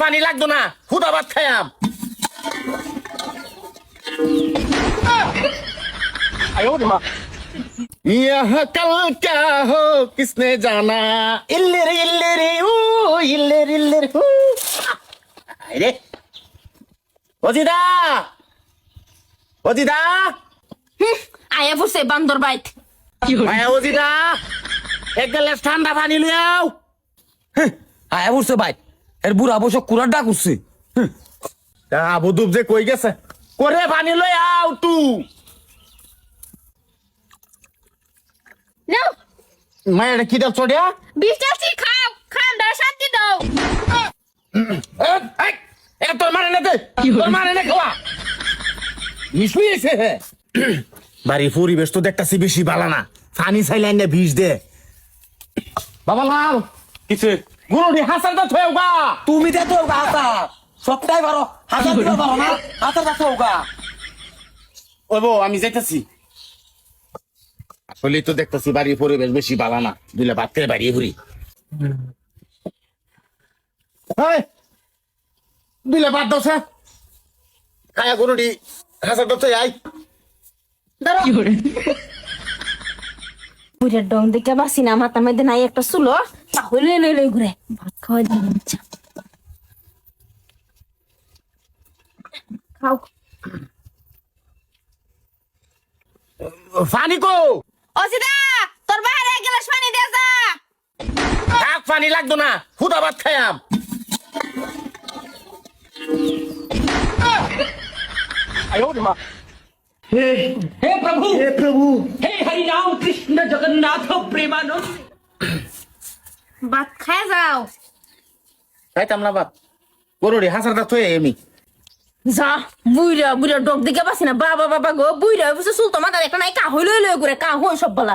পানি লাগতো না, হুদা ভাত খায়াম। यह कल क्या हो किसने जाना, इल्लेरे इल्लेरे ऊ इल्लेरे इल्लेरे ऊ। अरे ওজিদা ওজিদা আয়া বসে বান্দর বাইত মায়া ওজিদা এক গ্লাস ঠান্ডা পানি লিয়াও। আয়া বসে ভাই এর বুড়া বসে কুড়ার ডাক উঠছে। আবু দুব যে কই গেছে, করে পানি লই আও তু। নাও মায়া কি দাও চড়িয়া বিশ্বাসী খাও খান দা শান্তি দাও তোর মানে না, তোর মানে না খাওয়া মিশুই এসে। বাড়ির পরিবেশ তো দেখতাছি বেশি ভালো না, পানি চাইলে না বিষ দে। বাবা লাল কিছু গুরুডি হাসানটা থয়েও গা। তুমি দে তো হাতা সবটাই পারো, হাতা দিতে পারো না, হাতা রাখো গা। ওই বউ আমি যাইতাছি। আসলে তো দেখতাছি বাড়ির পরিবেশ বেশি ভালো না, দুইলে ভাত খেয়ে বাড়িয়ে ঘুরি। দুইলে ভাত দাও স্যার, কায়া গুরুডি হাসানটা থয়ে আই। বুড়ার ডং দেখে বাসি না মাথার মধ্যে নাই একটা চুলো তাহলে লই লই ঘুরে ভাত খাওয়াই দিন ইচ্ছা খাও পানি কো অসিদা তোর বাইরে এক গ্লাস পানি দে যা। থাক, পানি লাগতো না, হুদা ভাত খায়াম। हे प्रभु हे हरि राम कृष्ण जगन्नाथ प्रेमानंद। ভাত খায় যাও খাইতাম না ভাত, গরুড়ি হাসানটা থয়ে আমি। যা বুইরা বুইরা ডগ দেখে বাসি না বাবা বাবা গো বুইরা বুঝে সুলতো মাথা একটা নাই কাহ লই লই ঘুরে কাহ সব বলা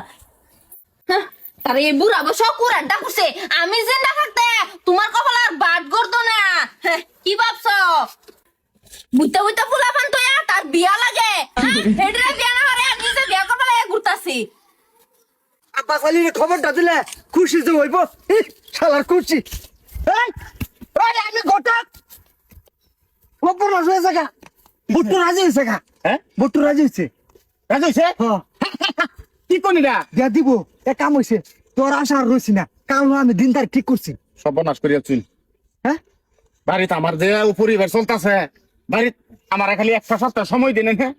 হ্যাঁ তার এই বুড়া বসে কুড়ার ডাকুছে আমি জিন্দা থাকতে তোমার কপাল আর বাদ করতো না হ্যাঁ, কি ভাবছো বুইতা বুইতা ফুলা ফান তো তার বিয়া লাগে হেডরে বিয়া না হরে নিজে বিয়া করবা লাগে ঘুরতাছি আব্বা শালির খবরটা দিলে খুশি যে হইব। শালার খুশি আমি গোটা খবর না হয়েছে গা, বুট্টু রাজি হয়েছে গা। হ্যাঁ বুট্টু রাজি হয়েছে। রাজু হইছে? কি কোনি না দিয়া দিব এক কাম হয়েছে, তোর আশা আর রয়েছি না, কাল আমি দিন তারিখ ঠিক করছি। সর্বনাশ করিয়া চুল। হ্যাঁ বাড়িতে আমার যে পরিবার চলতেছে, বাড়িতে আমার খালি একটা সপ্তাহ সময় দিলেন। হ্যাঁ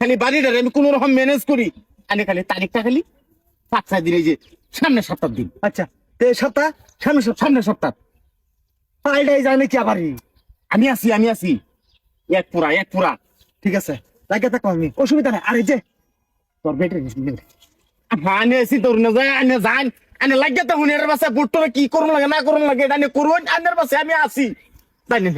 খালি বাড়িটারে আমি কোন রকম ম্যানেজ করি, আমি খালি তারিখটা খালি 5-6 দিন, এই যে সামনের সপ্তাহ দিন। আচ্ছা তে সপ্তাহ সামনের সপ্তাহ পাল্টাই যায় নাকি আবার? আমি আছি এক পুরা। ঠিক আছে লাগে থাকো, আমি অসুবিধা নাই। আর এই যে তোর ব্যাটারি আনে আছি তোর না যায়, আনে যান আনে লাগে তো হুনের বাসা বুট্টোরে কি করুন লাগে না করুন লাগে, এটা করুন আনের বাসে আমি আছি তাই না।